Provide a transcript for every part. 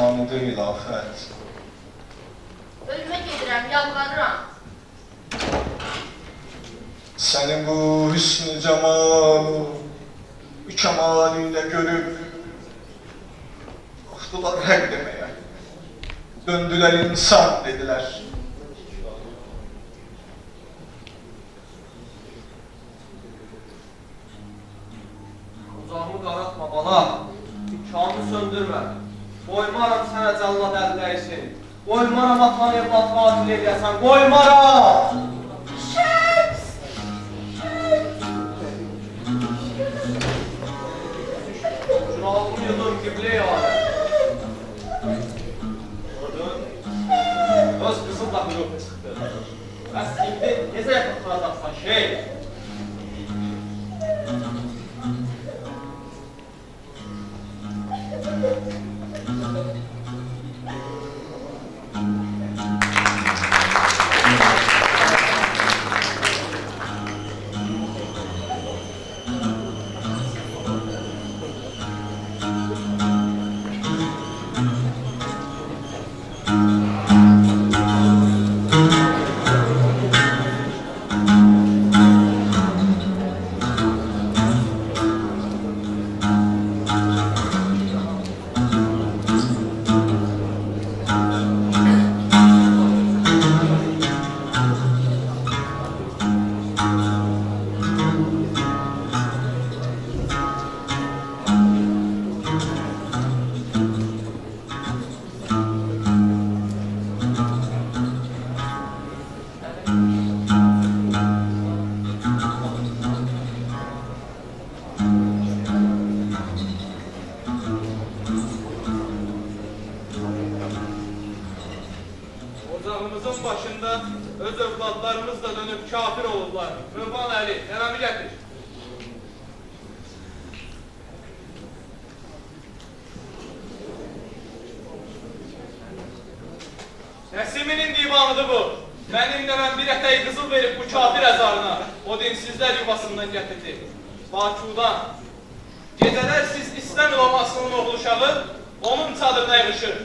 canlıdır ilafət. Ölümə gedirəm, yalvarıram. Sənin bu hüsnü cəmalı, kemalinlə görüb, baxdılar həq deməyə, döndülər insan dedilər. Uzağımı qaratma bala, imkanı söndürmə. Qoymaram sənə cəllad əldəysin. Qoymaram atan evlat qatil eləyəsən, qoymaram! Şəms! Şuralımı yudum qiblə-i aləm. Gördün? Öz qızıl da qırıb çıxdı. Bəs indi necə yaxınlaşacaqsan şey? Ocağımızın başında öz övladlarımız da dönüp kafir olurlar. Mürvan Əli, nənəmi gətir. Nəsiminin divanıdır bu. Mənim nənəm bir ətəyi qızıl verib bu kafir əzarına. O dinsizlər yuvasından gətirdi. Bakudan. Gecələr siz İslam ulamasının oğlu uşağı onun çadırına yığışır.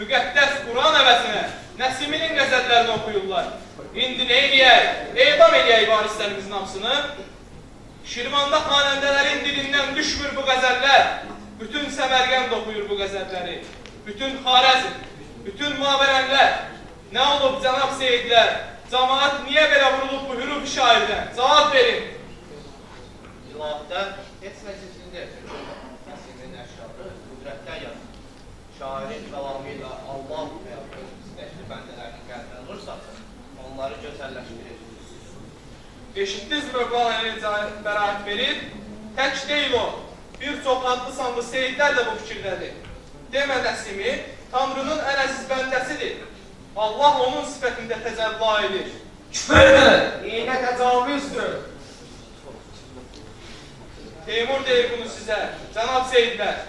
Müqəddəs Quran əvəzinə Nəsiminin qəzəllərini oxuyurlar. İndi nə eləyək? Edam eləyək varislərimizin hamısını. Şirvanda xanəndələrin dilindən düşmür bu qəzəllər. Bütün Səmərqənd oxuyur bu qəzəlləri. Bütün Xarəzm, bütün Mavərənlər. Nə olub cənab seyidlər? Cəmaət niyə belə vurulub bu hüruf şairdən? Cavab verin. İlahdə heç məclisində Nəsimin əşarı qüdrətdən yazır. Şairin kəlamı ilə Allah və öz istəkli bəndələrini qəlbə alırsa, onları gözəlləşdirir. Eşitdiniz Mövlan Əli bəraət verir. Tək deyil o. Bir çox adlı sanlı seyidlər də bu fikirdədir. Demə Nəsimi, Tanrının ən əziz bəndəsidir. Allah onun sifətində təcəllə edir. Küfürdür! İynə təcavüzdür! Teymur deyir bunu sizə, cənab seyidlər.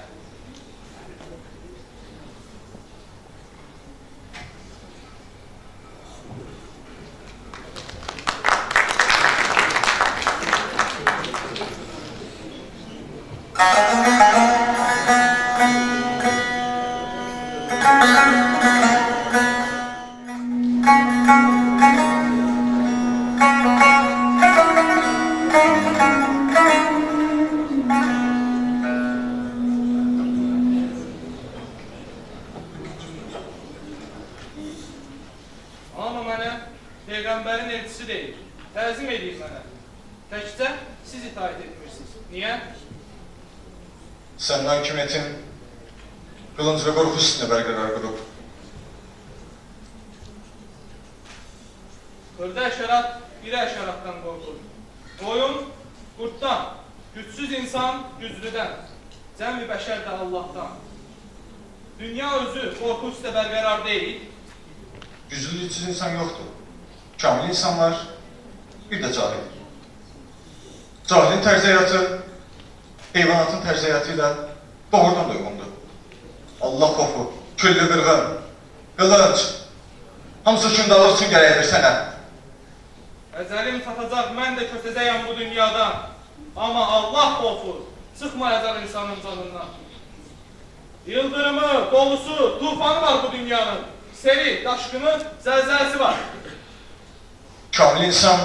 Amma mənə Peyğəmbərin elçisi deyil, təzim edeyim mənə. Təkcə siz itaət etmirsiniz. Niyə? Səndən hakimiyyətin qılınc və qorxu üstünə bərqərar qurub. Xırda əşərat bir əşəratdan qorxur. Qoyun qurtdan, gücsüz insan güclüdən, cəmi bəşər də Allahdan. Dünya özü qorxu üstə bərqərar deyil. Güclü gücsüz insan yoxdur. Kamil insanlar, bir də cahil. Cahilin tərz həyatı, heyvanatın tərz həyatı ilə doğrudan da uyğundur. Allah xofu, küllü qırğın, qılınc, hamısı kündalıq üçün gərəkdir sənə. Əcəlim çatacaq, mən də kötəcəyəm bu dünyadan. Amma Allah xofu çıxmayacaq insanın canından. Yıldırımı, dolusu, tufanı var bu dünyanın. Seli, daşkını, zelzelesi var. Kamil insan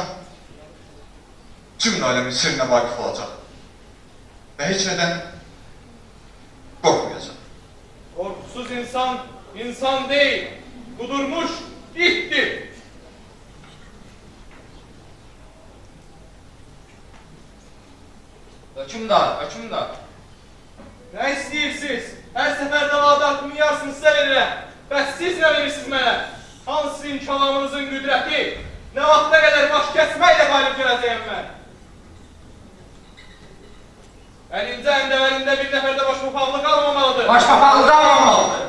cümle alemin sirrine vakıf olacak. Ve hiç neden korkmayacak. Korkusuz insan, insan değil. Kudurmuş, ittir. Hökümdar, hökümdar. Ne isteyirsiniz? Her seferde vaad hakkımın yarısını size verirəm. Bəs siz ne verirsiniz mənə? Hansı sizin kəlamınızın qüdrəti? Ne vaxta qədər baş kəsməklə qalib gələcəyəm mən? Əlimdə əndəvərində bir nəfər də başmapaqlı qalmamalıdır. Başpapalı davranmalıdır.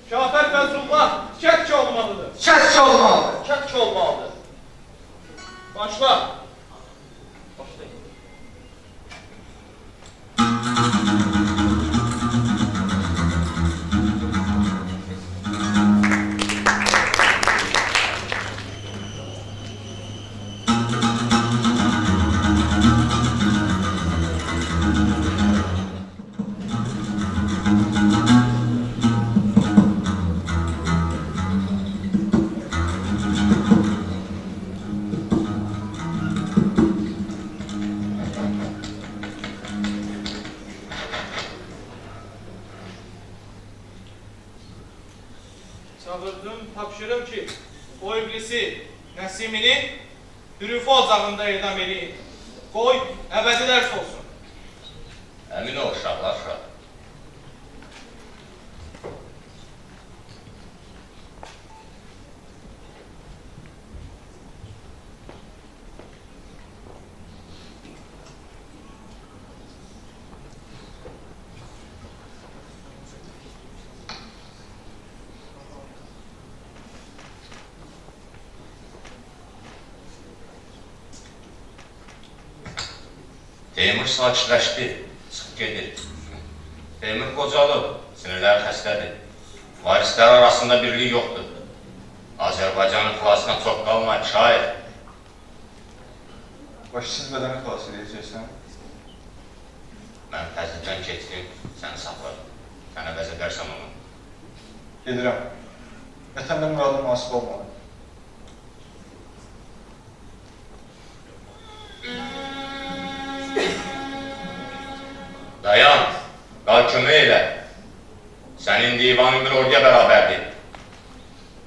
Kafir Fəzrullah kətki olmalıdır. Kətki olmalıdır. Kətki olmalıdır. Başla. Başlayın. Çağırdım, tapşırım ki, o iblisi, Nəsimini hürüfü ocağında edam edin. Qoy, əbədi dərs olsun. Əmin ol, uşaqlar. Teymur sakitləşdi, çıxıb gedir. Teymur qocalıb, sinirləri xəstədir. Varislər arasında birlik yoxdur. Azərbaycanın xilasına çox qalmayıb, şair. Başsız bədəni xilas edəcəksən. Mən təzlikdən keçdim, səni saxladım. Sənə vəz edərsən onu. Gedirəm. Vətəndə muradım müasib olmalı. Dayan, qal kömək elə. Sənin divanın bir orduya bərabərdir.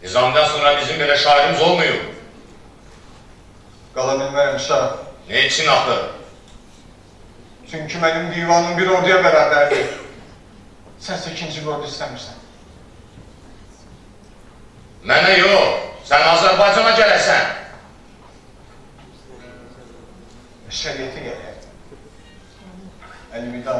Nizamdan sonra bizim belə şairimiz olmuyor. Qala bilmərəm şah. Ne için axı? Çünki mənim divanım bir orduya bərabərdir. Sənsə ikinci bir ordu istəmirsən. Mənə yox, sən Azərbaycana gələsən. Şəriyyətə gəlir. Əlvida.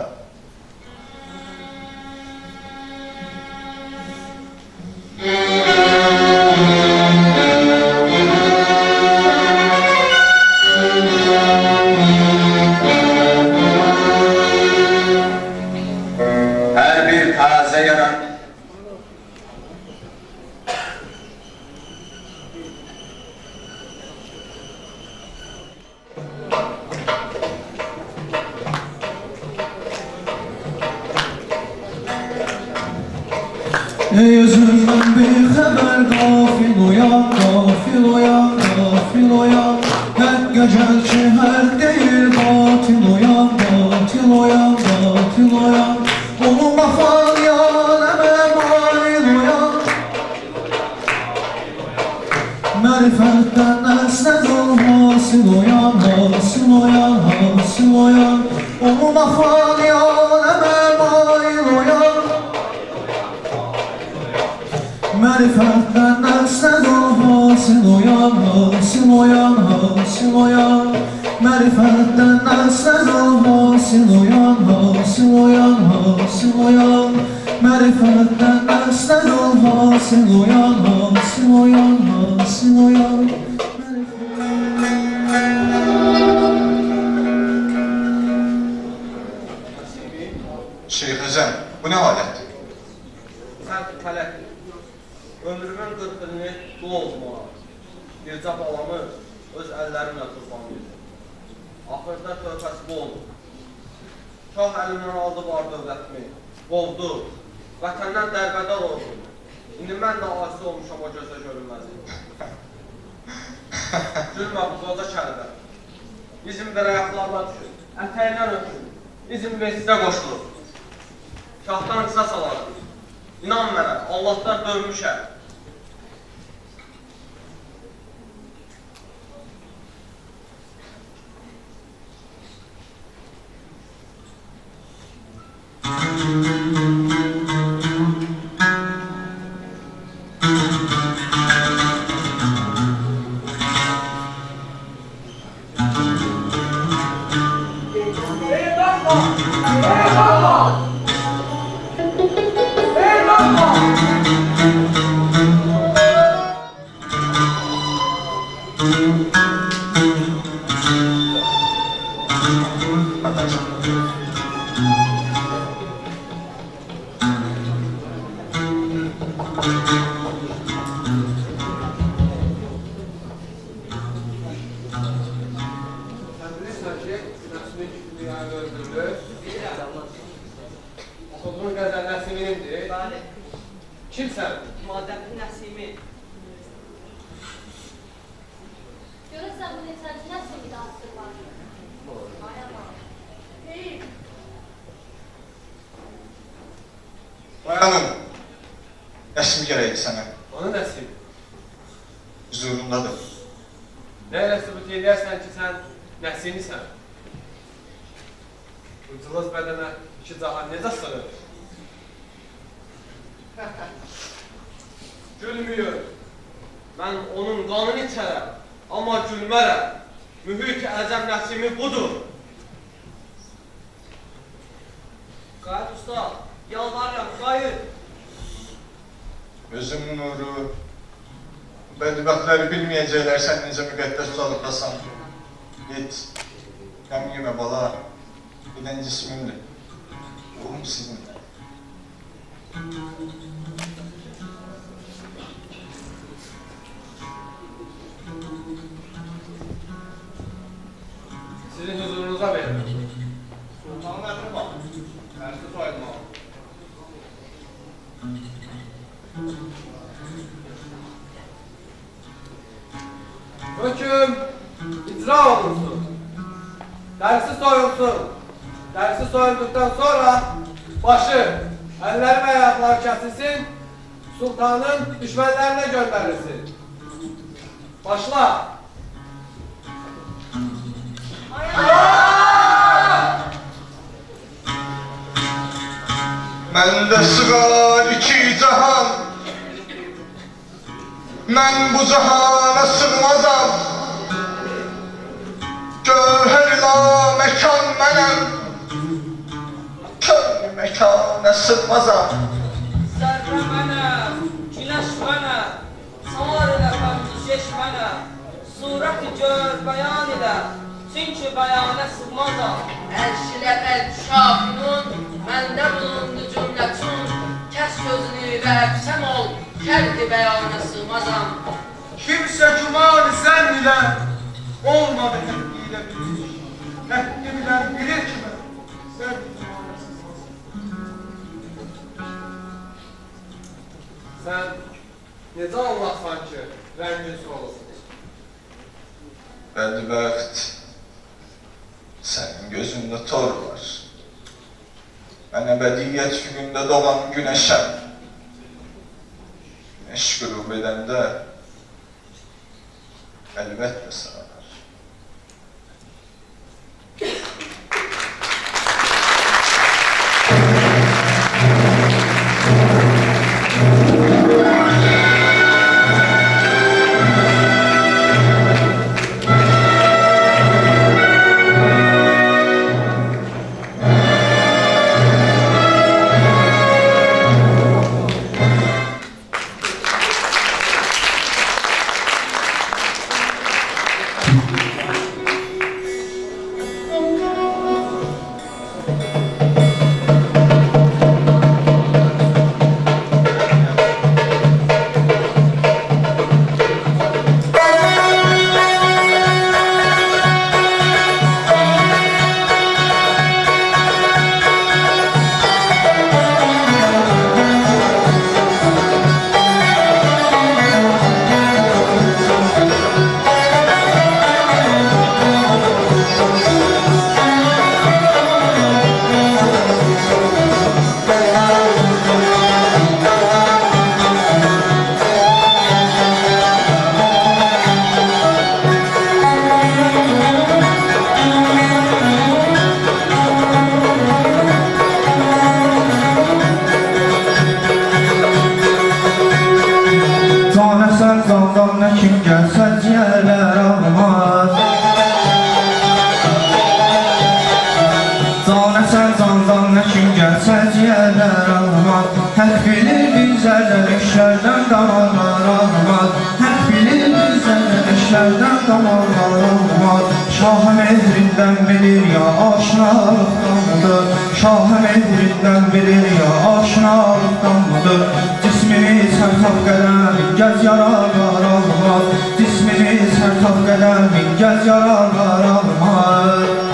Her bir taze yaran Ey özümden bir haber gafil uyan, gafil uyan, gafil uyan Hak gecel ki her değil batil uyan, batil uyan, batil uyan Onun mafal yaleme mail uyan Marifetten nesned ol hasil uyan, hasil uyan, hasil uyan Onun mafal yaleme mail uyan Marifetten nesned ol hasil uyan, hasil uyan, hasil uyan Marifetten nesned ol hasil uyan, hasil uyan, hasil uyan Marifetten nesned ol hasil uyan, hasil uyan, hasil uyan Şeyh Əzəm, bu nə alətdir? Sən tələkdir. Ömrümün 40 ilini dul oldum ona. Bircə balamı öz əllərimlə qurban verdim. Axırda tövbəsi bu oldu. Şah əlimdən aldı var dövlətimi. qovdu, vətəndən dərbədar oldu. İndi mən də aciz olmuşam o gözə görünməzi. Gülmə bu qoca kəlbə. Bizim bir ayaqlarına düşür, ətəyindən öpür, bizim vesidə qoşulur. Kağıtdan qısa salarım. İnan mənə, Allahdan dönmüşəm. Sen bilirsen ki, Nəsimin dünyayı öldürdü. Oxuduğun qəzəl Nəsiminimdir. Bəli, Kimsən? madəmli Nəsimi. Görürsən bu neçənci nəsil bir asır var. Ay aman. Hey, Bayanım, Nəsim gərəkdir sənə. Onu Nəsim. Huzurundadır. Nə ilə sübut edərsən ki, sən Nəsimisən? Bu cılız bədənə iki cahan necə sığır? Gülmüyor. Mən onun qanını içərəm, amma gülmərəm. Mühit əcəm Nəsimi budur. Qayıt usta, yalvarıram, qayıt. Özüm nuru, bədbəxtləri bilməyəcəklər sən necə müqəddəs uzalıqdasan. Git, qəm yemə bala, gedən cismimdir, ruhum sizinlə. Sizin huzurunuza verin. Sultanın əmri var. Tərsi sayılma. Höküm icra olunsun. Dərsi soyulsun. Dərsi soyulduktan sonra başı, əlləri və ayaqları kəsilsin, sultanın düşmənlərinə göndərilsin. Başla. Məndə sığar iki cahan, mən bu cahana sığmazam. Gövhərla məkan mənəm, könlü məkana sığmazam. Zərrə mənə, güneş mənə, sar ilə fəmdiş mənə, surəti gör, bəyan ilə, çünki bəyana sığmazam. Ərşilə şahının, məndə bulundu cümlətun, kəs sözünü və əbsəm ol, kərdi bəyana sığmazam. Kimsə güman sən ilə olmadı həddiyle bilir. Həddi bilen bilir ki sen Sən necə Allahsan ki, rəngin solur? Bədbəxt, sənin gözündə tor var. Mən əbədiyyət günündə doğan günəşəm. Günəş qürub edəndə əlbəttə sağlar. bizlerden eşlerden damarlar almaz. Hep bilir bizlerden eşlerden damarlar almaz. Şah mehrinden bilir ya aşinalıktan mıdır? Şah mehrinden bilir ya aşinalıktan mıdır? Cismini sertap qədəmin gəz yararlar almaz. Cismini sertap qədəmin gəz yararlar almaz.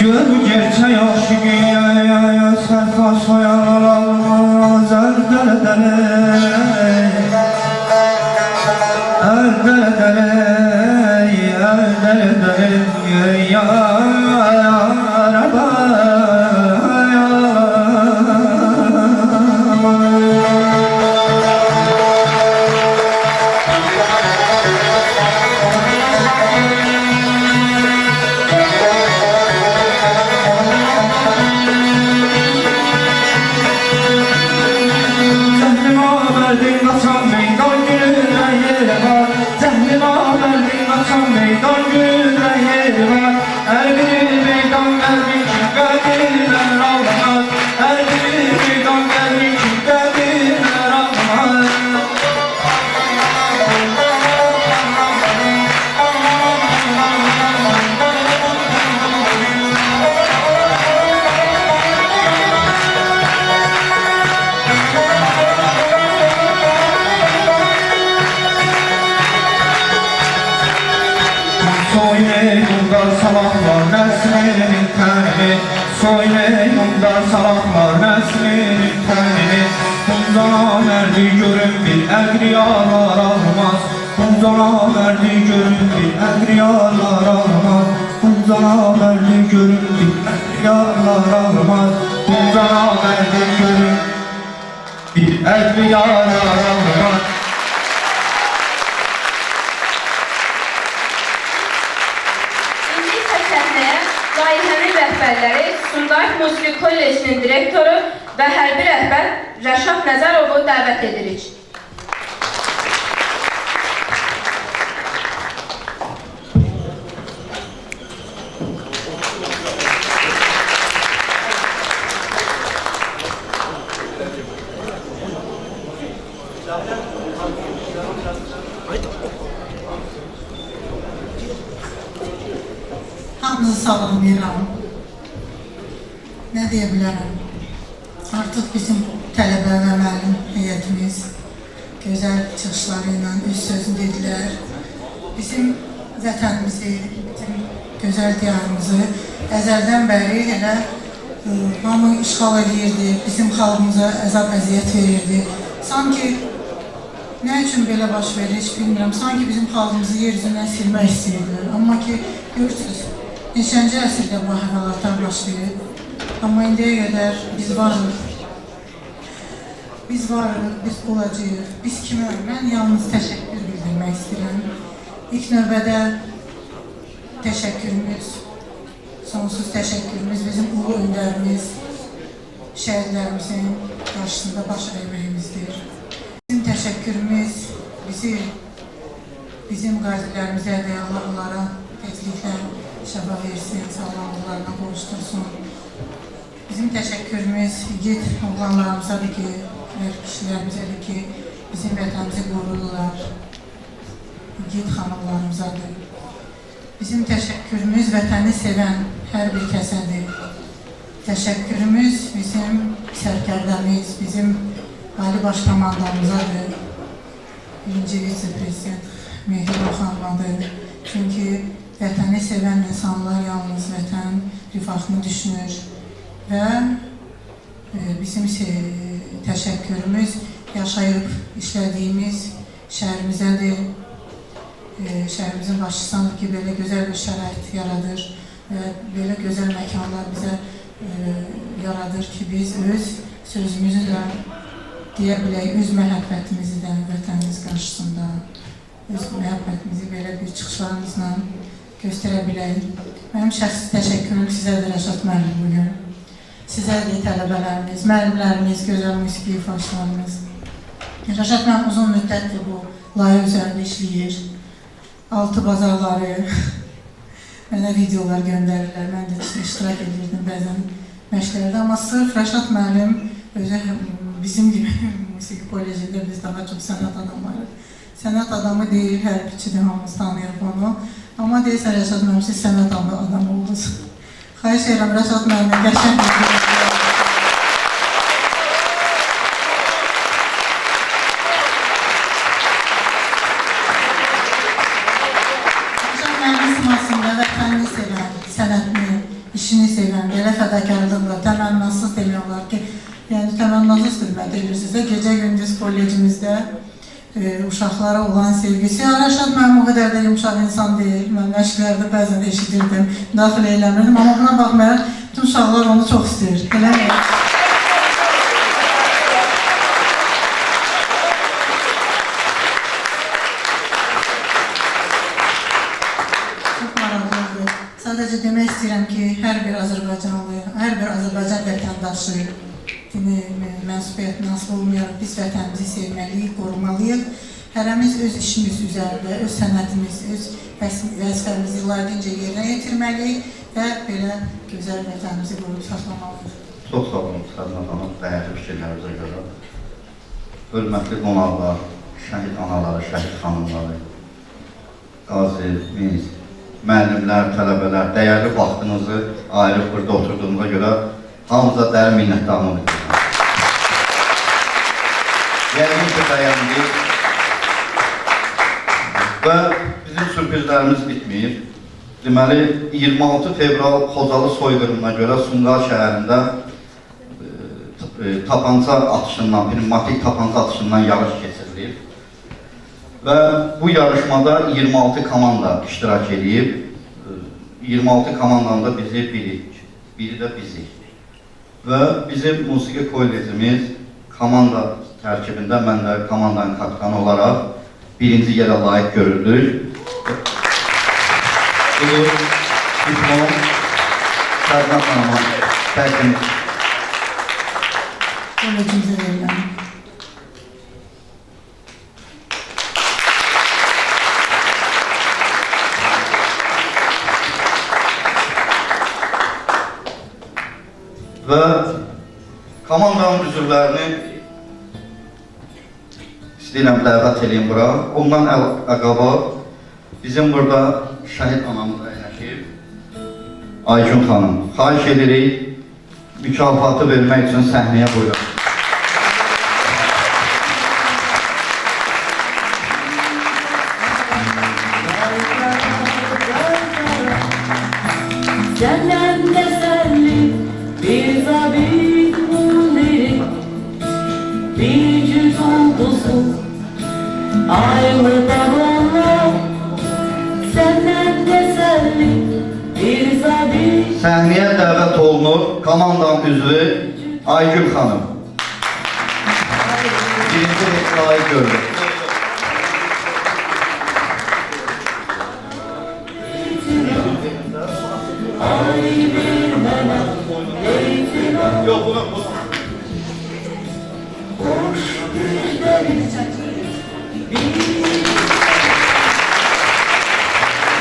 Gör gerçek aşık Sərfa soyamaz Əl dələ ya Rəbə Soyunumda salamlar Nəsrinin tənini Soyunumda salamlar Nəsrinin tənini Bundan mərdi görün bir əqriyalar almaz Bundan mərdi görün bir əqriyalar almaz Bundan mərdi görün bir əqriyalar almaz Bundan mərdi görün bir əqriyalar almaz Layihənin rəhbərləri Sumqayıt Musiqi Kollecinin direktoru və hərbi rəhbər Rəşad Nəzərovu dəvət edirik. Hamınızı salamlayıram. Nə deyə bilərəm? Artıq bizim tələbə və müəllim heyətimiz gözəl çıxışları ilə öz sözünü dedilər. Bizim vətənimizi, bizim gözəl diyarımızı əzəldən bəri elə hamı işğal edirdi, bizim xalqımıza əzab-əziyyət verirdi. Sanki nə üçün belə baş verir, heç bilmirəm. Sanki bizim xalqımızı yer üzündən silmək istəyirlər. Amma ki, görürsünüz, neçənci əsrdə bu əhvalatlar baş verir. Amma indiyə qədər biz varıq. Biz varıq, biz olacağıq. Biz kimə? Mən yalnız təşəkkür bildirmək istəyirəm. İlk növbədə təşəkkürümüz, sonsuz təşəkkürümüz bizim ulu öndərimiz, şəhidlərimizin qarşısında baş verməyimizdir. Bizim təşəkkürümüz bizim qazilərimizə və Allahlara tezliklə şəfa versin, sağlamlıqlarına qovuştursun. Bizim təşəkkürümüz igid oğlanlarımızadır ki, kişilərimizədir ki, bizim vətənimizi qorururlar. İgid xanımlarımızadır. Bizim təşəkkürümüz vətəni sevən hər bir kəsədir. Təşəkkürümüz bizim sərkərdəmiz, bizim Ali Baş Komandamızadır. Birinci vitse-prezident Mehriban xanımadır. Çünki vətəni sevən insanlar yalnız vətən rifahını düşünür. Və bizim təşəkkürümüz yaşayıb işlədiyimiz şəhərimizədir. Şəhərimizin başçısıdır ki, belə gözəl bir şərait yaradır və belə gözəl məkanlar bizə yaradır ki, biz öz sözümüzü də deyə bilək, öz məhəbbətimizi də vətənimiz qarşısında, öz məhəbbətimizi belə bir çıxışlarımızla göstərə bilək. Mənim şəxsi təşəkkürüm sizədir, Rəşad müəllim bugün. Sizədir tələbələrimiz, müəllimlərimiz, gözəl musiqi ifaçılarımız. Rəşad müəllim uzun müddətdir bu layihə üzərində işləyir. 6 bazarları mənə videolar göndərirlər, mən də iştirak edirdim bəzən məşqlərdə. Amma sırf Rəşad müəllim özü bizim gibi musiqi kolejində biz daha çox sənət adamları. Sənət adamı deyil, hərbiçidir, hamımız tanıyırıq onu. Amma deyirsən Rəşad müəllim, siz sənət adamı oldunuz. Xahiş edirəm Rəşad müəllim, qəşəng bir Rəşad müəllim simasında vətənini sevən, sənətini, işini sevən, belə fədakarlıqla, təmənnasız demək olar ki, yəni təmənnasız xidmət edirsinizsə, gecə-gündüz kollecimizdə uşaqlara olan sevgisi. Rəşad mənim o qədər də yumuşaq insan deyil. Mən məşqlərdə bəzən eşidirdim, daxil eləmirdim. Amma buna baxmayaraq, bütün uşaqlar onu çox istəyir. Elə mi? Çox maraqlıdır. Sadəcə demək istəyirəm ki, hər bir Azərbaycanlı, hər bir Azərbaycan vətəndaşı mənsubiyyətinə asılı olmayaraq biz vətənimizi sevməliyik, qorumalıyıq. Hərəmiz öz işimiz üzərində, öz sənətimiz, öz vəzifəmizi layiqincə yerinə yetirməliyik və belə gözəl vətənimizi qoruyub saxlamalıyıq. Çox sağ olun, Sədna xanım, dəyərli fikirlərinizə görə. Hörmətli qonaqlar, şəhid anaları, şəhid xanımları, qazi, miz, müəllimlər, tələbələr, dəyərli vaxtınızı ayırıb burada oturduğunuza görə hamıza dərin minnətdarlıq edirəm. Yəqin ki, bəyəndik və bizim sürprizlərimiz bitmir. Deməli, 26 fevral Xocalı soyqırımına görə Sumqayıt şəhərində tapanca atışından, pnevmatik tapanca atışından yarış keçirilir. Və bu yarışmada 26 komanda iştirak edib. 26 komandanın da bizi biri də bizik. Və bizim musiqi kollecimiz komanda tərkibində, mən də komandanın kapitanı olaraq birinci yerə layiq görüldük. Bu diplom Sədna xanıma təqdim Kollecimizə verilən. Və komandanın üzvlərini istəyirəm dəvət edeyim bura. Ondan əqaba bizim burada şəhid anamız əyləşib, Aycun xanım. Xahiş edirik, mükafatı vermək üçün səhnəyə buyurun. Senden teselli bir zabit muniri, bir cüz oldusu ayrı tabanla. Senden teselli bir zabit. Səhnəyə dəvət olunur komandanın üzvü Aygül xanım. Birinci layiq gördük.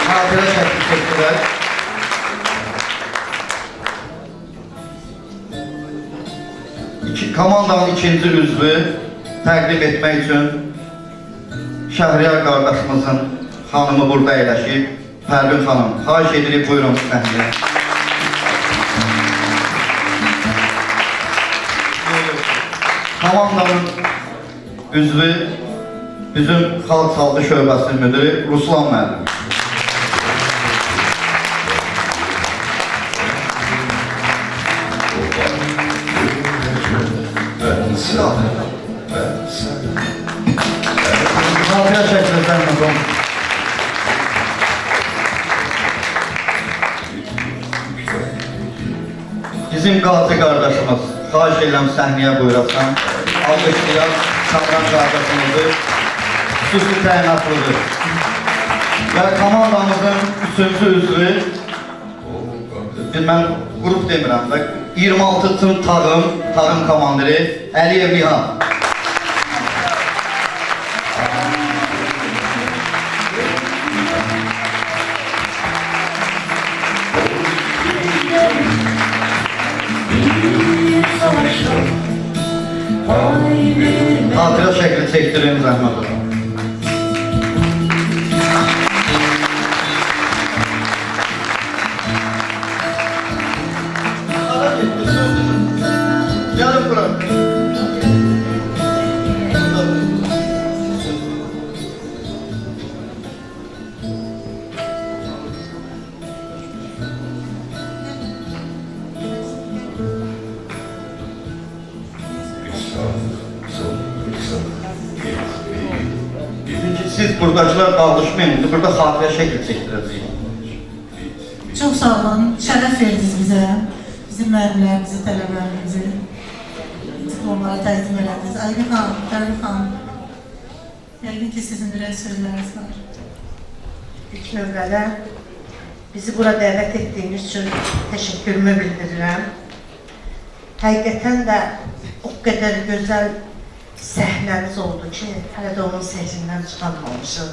Hatıra şəkli çəkdilər. Komandanın ikinci üzvü təqdim etmək üçün Şəhriyar qardaşımızın xanımı burada əyləşib. Pərvin xanım, xahiş edirik, buyurun səhnəyə. Komandanın üzvü bizim Xalq Sağlığı Şöbəsinin müdürü Ruslan müəllim. Hatıra şəkli sənmədim. Bizim qazi qardaşımız, xahiş edirəm səhnəyə buyurasan. Alqışlayaq, Kamran qardaşımızı xüsusi təyinatlıdır. Və komandamızın üçüncü üzvü, mən qrup demirəm də, 26 tüm tağım komandiri Əliyev Nihan. Hatıra şəkli çəkdirin, zəhmət olun. Gəlin bura. buradakılar dağılışmayın, burada xatirə şəkil çəkdirəcəyik. Çox sağ olun, şərəf verdiniz bizə, bizim müəllimlərimizi, tələbələrimizi, diplomlara təqdim elədiniz. Aygün xanım, Fərqin xanım, yəqin ki, sizin ürək sözləriniz var. İlk növbədə bizi bura dəvət etdiyiniz üçün təşəkkürümü bildirirəm. Həqiqətən də o qədər gözəl səhnəniz oldu ki, hələ də onun səhrindən çıxanmamışıq.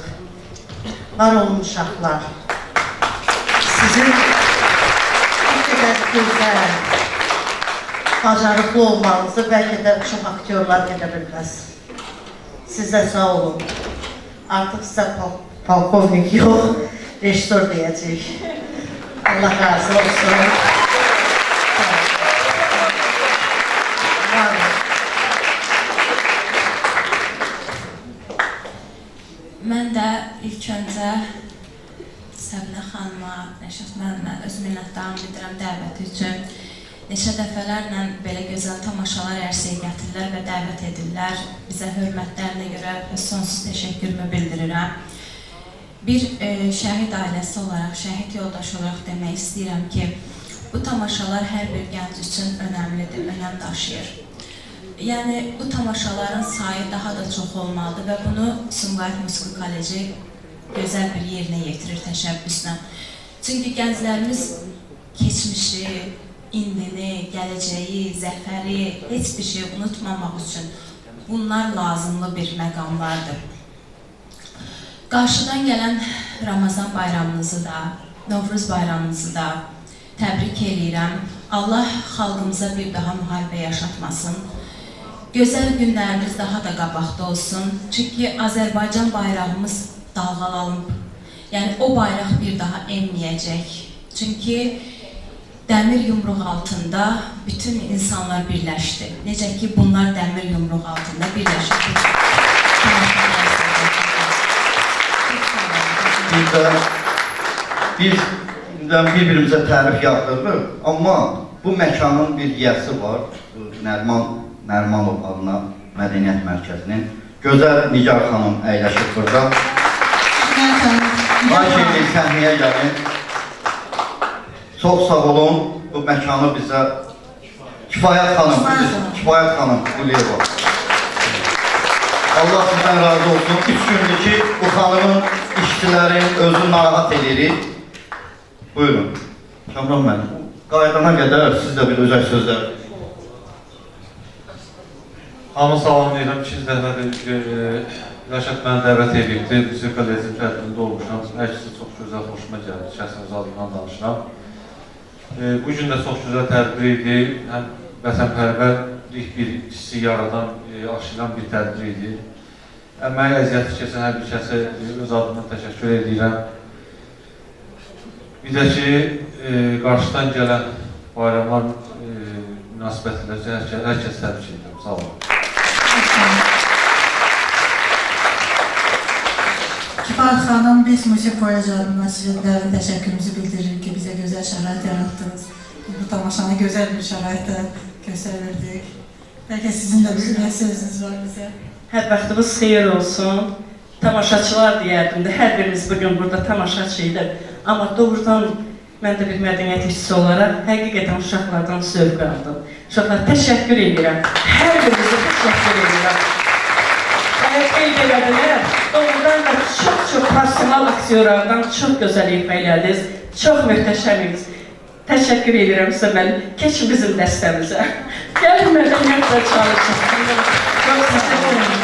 Var olun uşaqlar. Sizin bu qədər gözəl, bacarıqlı olmanızı bəlkə də çox aktyorlar edə bilməz. Sizə sağ olun. Artıq sizə polkovnik yox, rejissor deyəcək. Allah razı olsun. Mən də ilk öncə Səbinə xanıma, Rəşad müəllimə öz minnətdarlığımı bildirirəm dəvəti üçün. Neçə dəfələrlə belə gözəl tamaşalar ərsəyə gətirirlər və dəvət edirlər. Bizə hörmətlərinə görə sonsuz təşəkkürümü bildirirəm. Bir şəhid ailəsi olaraq, şəhid yoldaşı olaraq demək istəyirəm ki, bu tamaşalar hər bir gənc üçün önəmlidir, önəm daşıyır. Yəni, bu tamaşaların sayı daha da çox olmalıdır və bunu Sumqayıt Musiqi Kolleci gözəl bir yerinə yetirir təşəbbüslə. Çünki gənclərimiz keçmişi, indini, gələcəyi, zəfəri, heç bir şey unutmamaq üçün bunlar lazımlı bir məqamlardır. Qarşıdan gələn Ramazan bayramınızı da, Novruz bayramınızı da təbrik edirəm. Allah xalqımıza bir daha müharibə yaşatmasın. Gözəl günlərimiz daha da qabaqda olsun. Çünki Azərbaycan bayrağımız dalğalanıb. Yəni, o bayraq bir daha enməyəcək. Çünki dəmir yumruq altında bütün insanlar birləşdi. Necə ki, bunlar dəmir yumruq altında birləşib. Biz bir-birimizə tərif yağdırırıq, amma bu məkanın bir yiyəsi var, Nərmanov adına Mədəniyyət Mərkəzinin. Gözəl Nigar xanım əyləşib burada. Ayşəli səhnəyə gəlin. Çox sağ olun, bu məkanı bizə Kifayət xanım, Quliyeva. Allah sizdən razı olsun. 3 gündür ki, bu xanımın işçilərin özünü narahat edirik. Buyurun. Kamran mənim. Qaydana qədər siz də bir özək sözlər. Hamı salamlayıram. 2 dəfədir Rəşad məni dəvət edibdir. Musiqi Kollecinin tədbirində olmuşam. Hər ikisi çox gözəl, xoşuma gəldi. Şəxsən öz adımdan danışıram. Bu gün də çox gözəl tədbir idi. Həm vətənpərvərlik bir hissi yaradan, aşılan bir tədbir idi. Əməyi əziyyəti keçən hər bir kəsə öz adımdan təşəkkür edirəm. Bir də ki, qarşıdan gələn bayramlar münasibətilə hər kəs təbrik edirəm. Sağ olun. Kifayət xanım, biz Musiqi Kolleci adına sizə təşəkkürümüzü bildiririk ki, bizə gözəl şərait yaratdınız. Bu tamaşanı gözəl bir şəraitdə göstərirdik. Bəlkə sizin də bir sözünüz var bizə. Hər vaxtımız xeyir olsun. Tamaşaçılar deyərdim də, hər birimiz bugün burada tamaşaçıydı. Amma doğrudan mən də bir mədəniyyət işçisi olaraq həqiqətən uşaqlardan zövq aldım. Uşaqlar, təşəkkür edirəm. Hər birinizə təşəkkür edirəm. Qeyd elədilər, doğrudan da çox profesional aktyorlardan çox gözəl ifa elədiniz. Çox möhtəşəminiz. Təşəkkür edirəm sizə mən. Keçin bizim dəstəmizə. Gəlin mədəniyyətlə çalışın. Çox təşəkkür ederim.